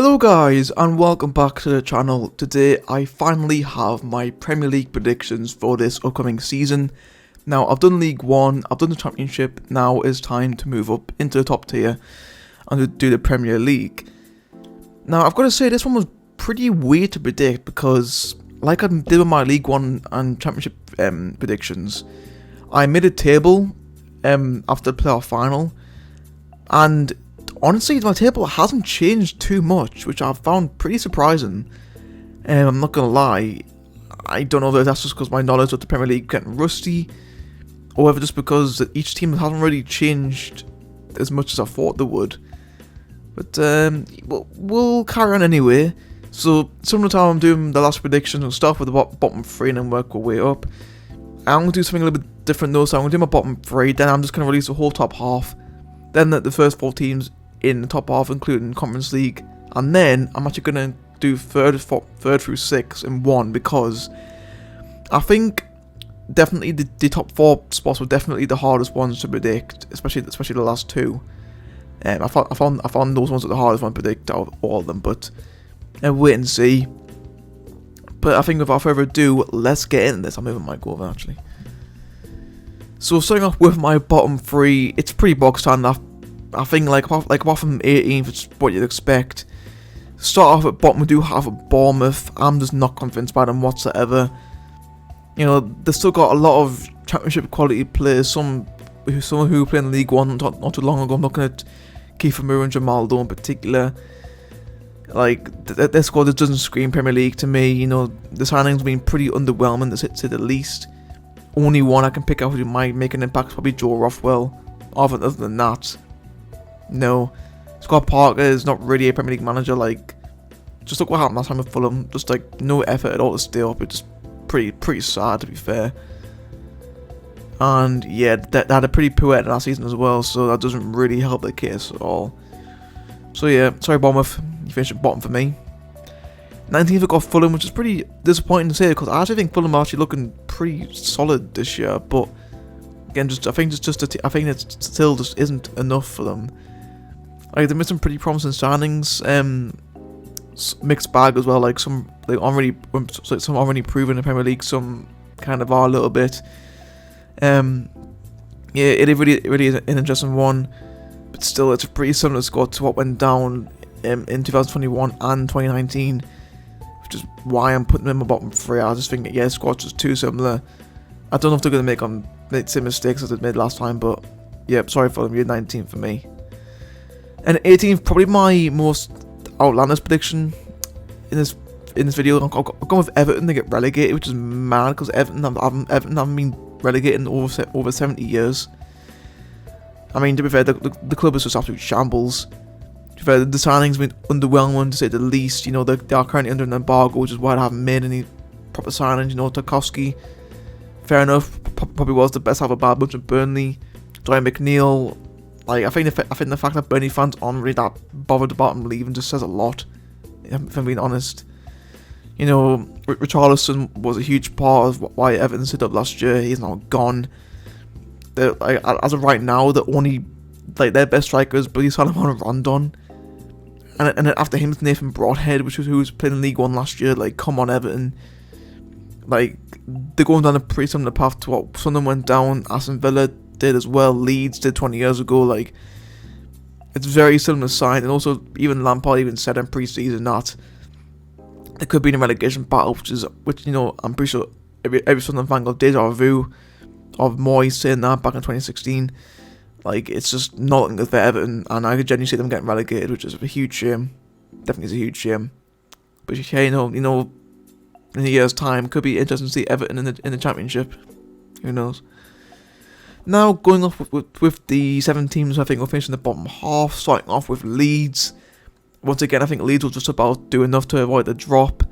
Hello guys and welcome back to the channel. Today I finally have my Premier League predictions for this upcoming season. Now I've done League 1, I've done the Championship, now it's time to move up into the top tier and to do the Premier League. Now I've got to say this one was pretty weird to predict because like I did with my League 1 and Championship predictions, I made a table after the playoff final, and honestly, my table hasn't changed too much, which I've found pretty surprising. I'm not gonna lie, I don't know if that's just because my knowledge of the Premier League getting rusty, or whether just because each team hasn't really changed as much as I thought they would. But we'll carry on anyway. So similar to how I'm doing the last predictions, we'll start with the bottom three and then work our way up. I'm gonna do something a little bit different though, so I'm gonna do my bottom three, then I'm just gonna release the whole top half, then the first 4 teams in the top half, including Conference League, and then I'm actually going to do third through 6 in one, because I think definitely the top 4 spots were definitely the hardest ones to predict, especially the last 2. I found those ones are the hardest one to predict out of all of them, but wait and see. But I think without further ado, let's get into this. I'm moving my mic over actually. So starting off with my bottom 3, it's pretty box standard. I think like apart from 18th, it's what you'd expect. Start off at bottom, we do have a Bournemouth. I'm just not convinced by them whatsoever. You know, they've still got a lot of Championship quality players. Some who played in League 1 not too long ago. I'm looking at Kiefer Moore and Jamal Doe in particular. Like their squad just doesn't scream Premier League to me. You know, the signings have been pretty underwhelming to say the least. Only one I can pick out who might make an impact is probably Joe Rothwell. Other than that, no. Scott Parker is not really a Premier League manager. Like, just look what happened last time with Fulham. Just like no effort at all to stay up. It's just pretty sad, to be fair. And yeah, they had a pretty poor end last season as well, so that doesn't really help the case at all. So yeah, sorry Bournemouth, you finished at bottom for me. 19th I got Fulham, which is pretty disappointing to say because I actually think Fulham are actually looking pretty solid this year, but again, I think it still just isn't enough for them. Like, they're missing pretty promising signings, mixed bag as well. Like some already proven in the Premier League, some kind of are a little bit. Yeah, it really is an interesting one, but still, it's a pretty similar squad to what went down in 2021 and 2019, which is why I'm putting them in my bottom 3. I just think the squad's just too similar. I don't know if they're going to make the same mistakes as they made last time, but yeah, sorry for them. You're 19th for me. And 18th, probably my most outlandish prediction in this video. I'm going with Everton to get relegated, which is mad because Everton haven't been relegated in over 70 years. I mean, to be fair, the club is just absolute shambles. To be fair, the signings have been underwhelming to say the least. You know, they are currently under an embargo, which is why they haven't made any proper signings. You know, Tarkowski, fair enough, probably was the best out of a bad bunch of Burnley. Dwight McNeil. Like, I think the fact that Burnley fans aren't really that bothered about him leaving just says a lot, if I'm being honest. You know, Richarlison was a huge part of why Everton stood up last year. He's now gone. Like, as of right now, their best striker is Billy Solomon and Rondon. And then after him it's Nathan Broadhead, who was playing in League 1 last year. Like, come on, Everton. Like, they're going down a pretty similar path to what Sunderland went down, Aston Villa did as well, Leeds did 20 years ago. Like, it's very similar sign. And also, even Lampard even said in pre-season that it could be in a relegation battle, which you know, I'm pretty sure every Sunderland fan got deja vu of Moyes saying that back in 2016. Like, it's just not looking good for Everton, and I could genuinely see them getting relegated, which is a huge shame. Definitely is a huge shame. But yeah, you know, in a year's time, could be interesting to see Everton in the Championship. Who knows? Now, going off with the 7 teams, I think we'll finish in the bottom half, starting off with Leeds. Once again, I think Leeds will just about do enough to avoid the drop.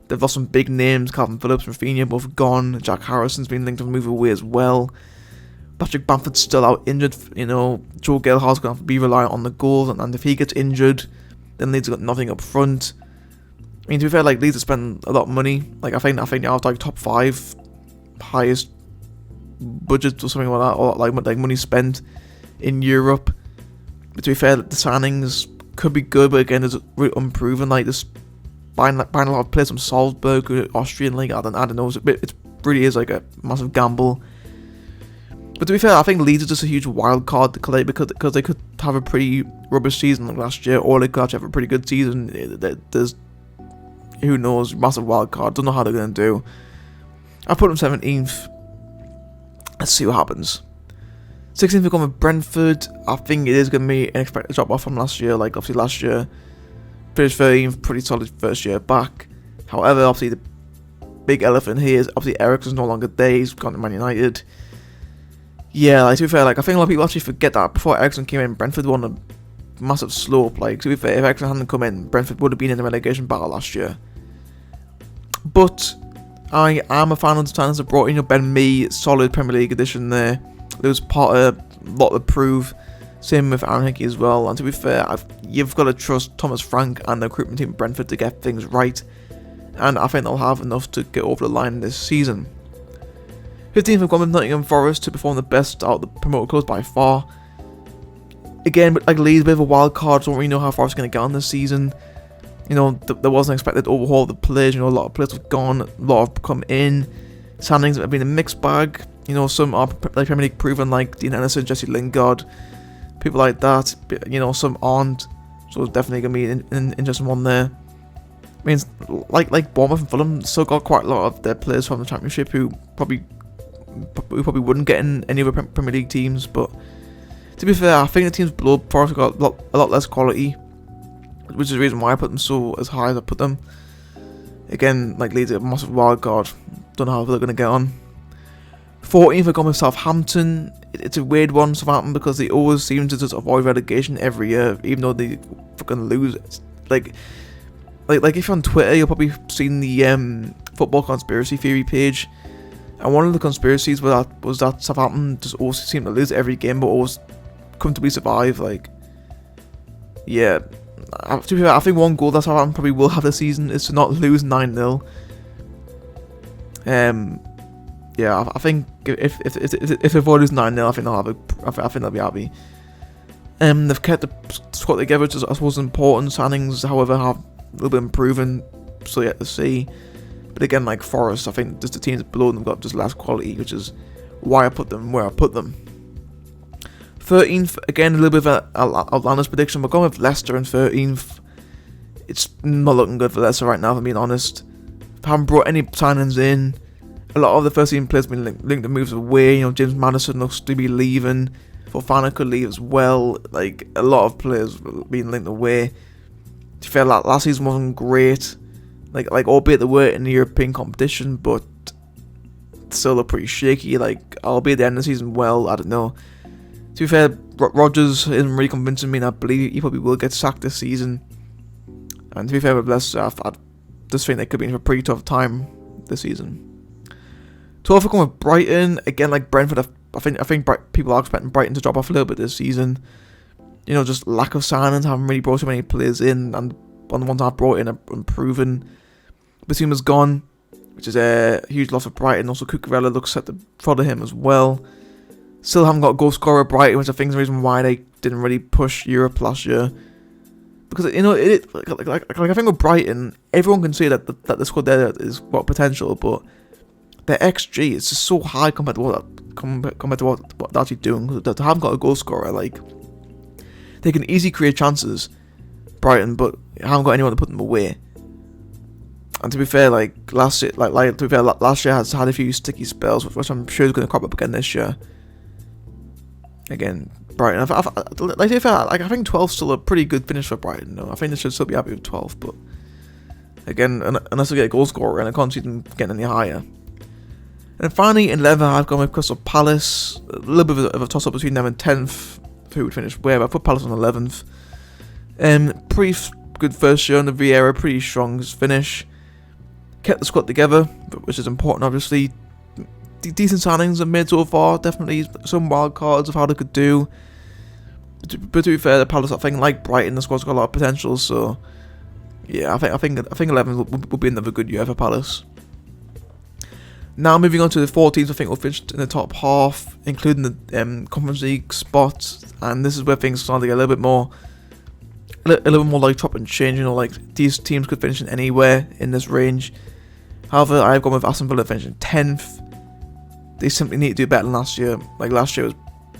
They've lost some big names, Calvin Phillips and Rafinha both gone, Jack Harrison's been linked to move away as well. Patrick Bamford's still out injured, you know, Joe Gelhar's going to have to be reliant on the goals, and if he gets injured, then Leeds have got nothing up front. I mean, to be fair, like, Leeds have spent a lot of money. Like, I think they have like top 5 highest budgets or something like that, or like money spent in Europe. But to be fair, the signings could be good, but again, it's really unproven. Like this, buying a lot of players from Salzburg, Austrian league. I don't know. It really is like a massive gamble. But to be fair, I think Leeds is just a huge wild card to collect because they could have a pretty rubbish season like last year, or they could actually have a pretty good season. There's, who knows, massive wild card. Don't know how they're going to do. I put them 17th. Let's see what happens. 16th, we're going with Brentford. I think it is going to be an expected drop off from last year. Like, obviously, last year, finished 13th, pretty solid first year back. However, obviously, the big elephant here is obviously Eriksen's no longer there. He's gone to Man United. Yeah, like, to be fair, like, I think a lot of people actually forget that before Eriksen came in, Brentford won a massive slope. Like, to be fair, if Eriksen hadn't come in, Brentford would have been in the relegation battle last year. But I am a fan of the signings that brought in Ben Mee, solid Premier League edition there. There was a lot to prove. Same with Aaron Hickey as well. And to be fair, you've got to trust Thomas Frank and the recruitment team at Brentford to get things right. And I think they'll have enough to get over the line this season. 15th, we've gone with Nottingham Forest to perform the best out of the promoted clubs by far. Again, like Leeds, a bit of a wild card, so don't really know how Forest are going to get on this season. You know, there wasn't expected overhaul of the players. You know, a lot of players have gone, a lot have come in. Signings have been a mixed bag. You know, some are like Premier League proven, like Dean Henderson, Jesse Lingard, people like that. You know, some aren't. So it's definitely going to be an interesting one there. I mean, like Bournemouth and Fulham still got quite a lot of their players from the Championship who probably wouldn't get in any other Premier League teams. But to be fair, I think the teams below Forest got a lot less quality, which is the reason why I put them so as high as I put them. Again, like Leeds, a massive wild card. Don't know how they're going to get on. 14th, we're going with Southampton. It's a weird one, Southampton, because they always seem to just avoid relegation every year, even though they fucking lose. Like if you're on Twitter, you'll probably seen the football conspiracy theory page. And one of the conspiracies was that Southampton just always seem to lose every game, but always comfortably survive. Like, yeah, I think one goal that Southampton probably will have this season is to not lose 9-0. Yeah, I think if they avoid losing 9-0, I think they'll be happy. They've kept the squad together, which is, I suppose, important. Signings, however, have a little bit improving, so yet to see. But again, like Forest, I think just the teams below them got just less quality, which is why I put them where I put them. 13th, again, a little bit of an outlandish prediction. We're going with Leicester in 13th. It's not looking good for Leicester right now, if I'm being honest. Haven't brought any signings in. A lot of the first team players have been linked to moves away. You know, James Maddison looks to be leaving. Fofana could leave as well. Like, a lot of players being linked away. To be fair, last season wasn't great. Like albeit they were in the European competition, but still look pretty shaky. Like, albeit the end of the season well, I don't know. To be fair, Rodgers isn't really convincing me, and I believe he probably will get sacked this season. And to be fair with Leicester, I just think they could be in for a pretty tough time this season. 12th, we're going with Brighton. Again, like Brentford, I think people are expecting Brighton to drop off a little bit this season. You know, just lack of signings, haven't really brought so many players in, and on the ones I've brought in are improving. Bissouma's gone, which is a huge loss for Brighton. Also, Cucurella looks set to follow him as well. Still haven't got a goal scorer at Brighton, which I think is the reason why they didn't really push Europe last year. Because, you know, I think with Brighton, everyone can see that the squad there is got potential, but their XG is just so high compared to what they're actually doing. They haven't got a goal scorer. Like, they can easily create chances, Brighton, but haven't got anyone to put them away. And to be fair, last year has had a few sticky spells, which I'm sure is going to crop up again this year. Again, Brighton. I think 12 is still a pretty good finish for Brighton. No, I think they should still be happy with 12, but again, unless they get a goal scorer, and I can't see them getting any higher. And finally, in 11th, I've gone with Crystal Palace. A little bit of a toss-up between them and 10th, who would finish where, but I put Palace on 11th. Pretty good first year under Vieira, pretty strong finish. Kept the squad together, which is important, obviously. Decent signings are made so far. Definitely some wild cards of how they could do. But to be fair, the Palace, I think, like Brighton, the squad's got a lot of potential. So yeah, I think 11 will be another good year for Palace. Now moving on to the 4 teams I think will finish in the top half, including the Conference League spots, and this is where things start to get a little bit more a little more like chop and change. Like these teams could finish in anywhere in this range. However, I've gone with Aston Villa finishing 10th. They simply need to do better than last year. Like last year was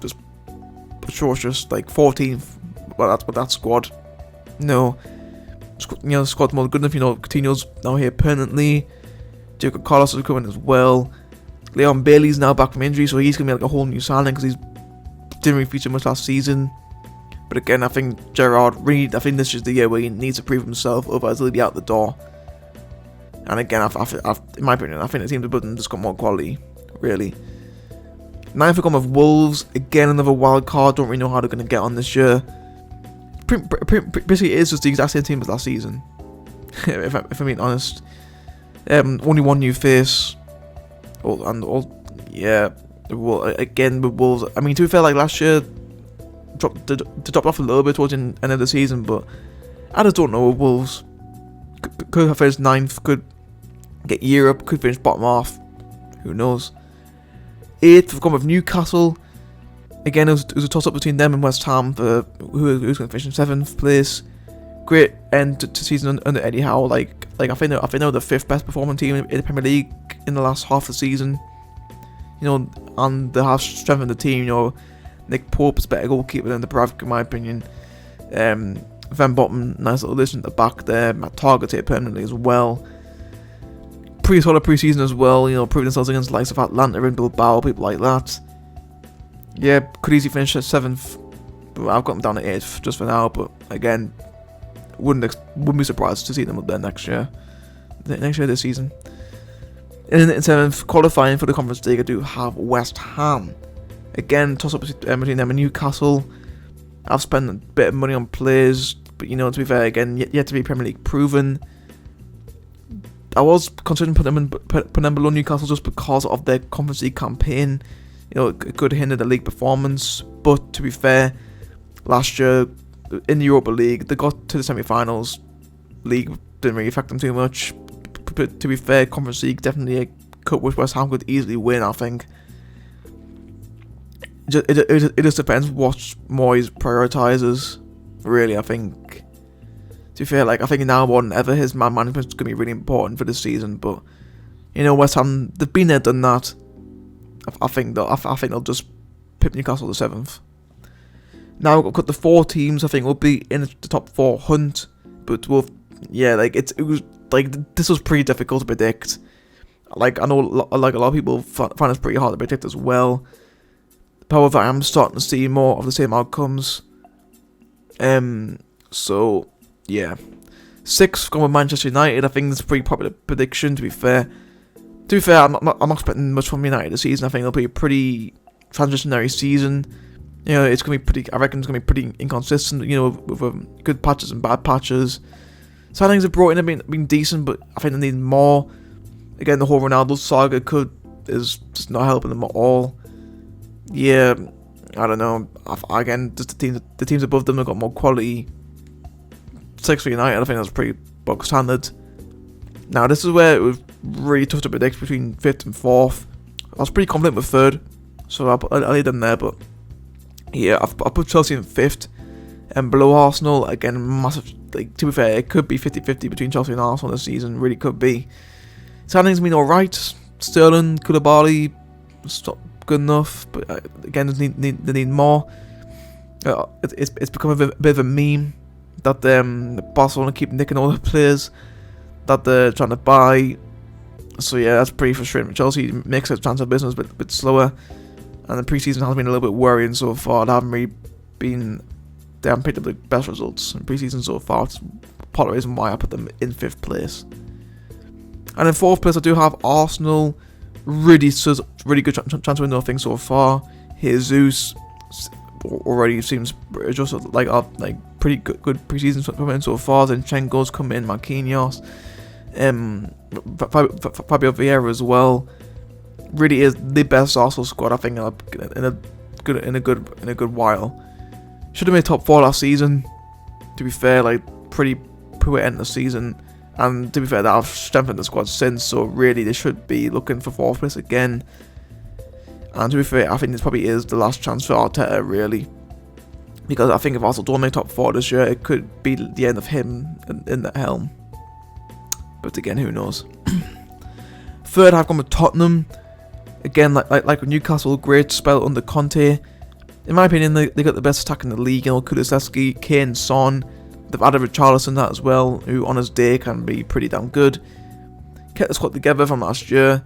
just atrocious. Like 14th. Well, that's with that squad. No, the squad's more good enough. Coutinho's now here permanently. Jacob Carlos is coming as well. Leon Bailey's now back from injury, so he's gonna be like a whole new signing because he didn't really feature much last season. But again, I think Gerrard I think this is the year where he needs to prove himself, otherwise he'll be out the door. And again, in my opinion, I think the team above them just got more quality, really. 9th, we've with Wolves. Again, another wild card. Don't really know how they're going to get on this year. Basically, it is just the exact same team as last season, if I'm being honest. Only one new face. Again, with Wolves. I mean, to be fair, like last year, dropped off a little bit towards the end of the season, but I just don't know with Wolves. Could have finished 9th, could get Europe, could finish bottom half. Who knows? 8th, we've gone with Newcastle. Again, it was a toss-up between them and West Ham for who's going to finish in 7th place. Great end to season under Eddie Howe. Like I think they're the 5th best performing team in the Premier League in the last half of the season. And they have strengthened the team. Nick Pope's better goalkeeper than the Dubravka, in my opinion. Van Botten, nice little addition at the back there. Matt Target's here permanently as well. Pretty solid pre-season as well. Proving themselves against the likes of Atlanta and Bilbao, people like that. Yeah, could easily finish at 7th. But I've got them down at 8th just for now. But again, wouldn't be surprised to see them up there next year. This season. In 7th, qualifying for the Conference League, I do have West Ham. Again, toss up between them and Newcastle. I've spent a bit of money on players, but to be fair, again, yet to be Premier League proven. I was considering putting them below Newcastle just because of their Conference League campaign. It could hinder the league performance, but to be fair, last year in the Europa League, they got to the semi-finals. League didn't really affect them too much. But to be fair, Conference League definitely a cup which West Ham could easily win, I think. It just depends what Moyes prioritises, really, I think. To be fair, I think now more than ever, his man management is going to be really important for this season. But, West Ham, they've been there, done that. I think they'll just pip Newcastle to 7th. Now we've got the 4 teams I think will be in the top 4 hunt. But, this was pretty difficult to predict. I know a lot of people find it pretty hard to predict as well. However, I am starting to see more of the same outcomes. So, yeah. 6th, gone with Manchester United. I think that's a pretty popular prediction, to be fair. I'm not expecting much from United this season. I think it'll be a pretty transitionary season. It's going to be pretty, I reckon it's going to be pretty inconsistent, with good patches and bad patches. Signings have brought in have been decent, but I think they need more. Again, the whole Ronaldo saga is just not helping them at all. Yeah, I don't know. Again, just the teams above them have got more quality. 6th for United, I think that's pretty bog standard. Now, this is where it was really tough to predict between 5th and 4th. I was pretty confident with 3rd, so I'll leave them there. But yeah, I've put Chelsea in 5th and below Arsenal. Again, massive. To be fair, it could be 50-50 between Chelsea and Arsenal this season. Really could be. Signings been alright. Sterling, Koulibaly, not good enough, but again, they need more. It's become a bit of a meme that Barcelona keep nicking all the players that they're trying to buy. So yeah, that's pretty frustrating. Chelsea makes their transfer business a bit slower, and the preseason has been a little bit worrying so far. They haven't picked up the best results in preseason so far. It's part of the reason why I put them in 5th place. And in 4th place, I do have Arsenal. Really good transfer window thing so far. Jesus already seems just like pretty good preseason coming so far. Zinchenko's come in, Marquinhos, Fabio Vieira as well. Really is the best Arsenal squad I think in a good while. Should have made top 4 last season. To be fair, pretty poor end of the season. And to be fair, I've strengthened the squad since, so really they should be looking for 4th place again. And to be fair, I think this probably is the last chance for Arteta, really. because I think if Arsenal don't make top 4 this year, it could be the end of him in the helm. But again, who knows? Third, I've gone with Tottenham. Again, like with Newcastle, great spell under Conte. In my opinion, they got the best attack in the league. You know, Kulusevski, Kane, Son. They've added Richarlison that as well, who on his day can be pretty damn good. Kept the squad together from last year.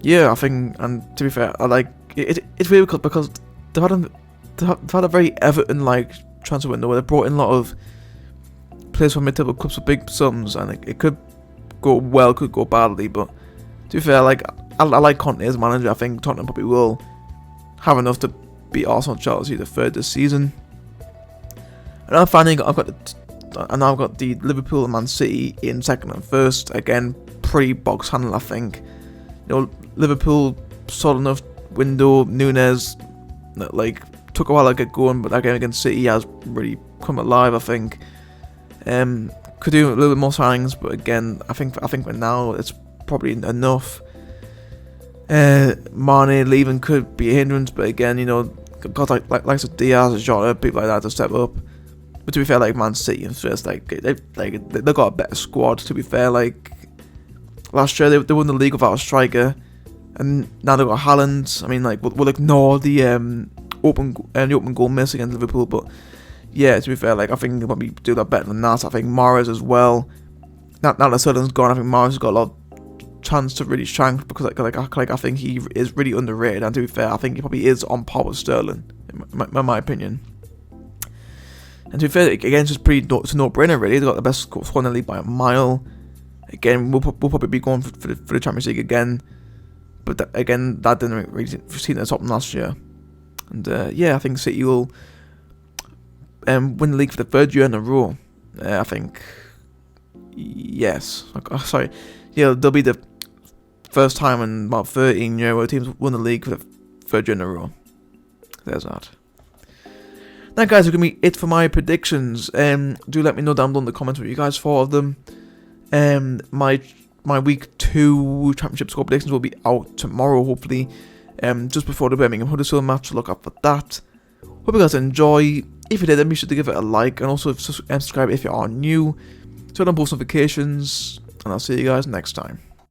Yeah, I think, and to be fair, I like it. It's weird because they've had a very Everton-like transfer window where they brought in a lot of players from mid-table clubs for big sums, and it could go well, could go badly. But to be fair, I like Conte as manager. I think Tottenham probably will have enough to beat Arsenal and Chelsea the third this season. And now finally, I've got the Liverpool and Man City in second and first. Again, pretty box handle, I think. You know, Liverpool solid enough window. Nunes took a while to get going, but that game against City has really come alive, I think. Could do a little bit more signings, but again, I think for now it's probably enough. Mane leaving could be a hindrance, but again, you know, guys like Diaz, Jota, people like that to step up. But to be fair, like Man City and first, they've got a better squad. To be fair, like last year they won the league without a striker, and now they've got Haaland. I mean, like we'll ignore the open goal miss against Liverpool, but yeah, to be fair, like I think they'll probably do that better than that. I think Mahrez as well. Now that Sterling's gone, I think Mahrez has got a lot of chance to really shine because I think he is really underrated. And to be fair, I think he probably is on par with Sterling, in my opinion. And to be fair, again, it's just it's a no-brainer really. They've got the best squad in the league by a mile. Again, we'll probably be going for the Champions League again. But that didn't really seem to top them last year. And yeah, I think City will win the league for the third year in a row. I think. Yes. Sorry. Yeah, they'll be the first time in about 13 years where teams won the league for the third year in a row. There's that. Now, guys, it's going to be it for my predictions. Do let me know down below in the comments what you guys thought of them. My week 2 championship score predictions will be out tomorrow, hopefully. Just before the Birmingham Huddersfield match, so look out for that. Hope you guys enjoy. If you did, then be sure to give it a like, and also subscribe if you are new, turn on post notifications, and I'll see you guys next time.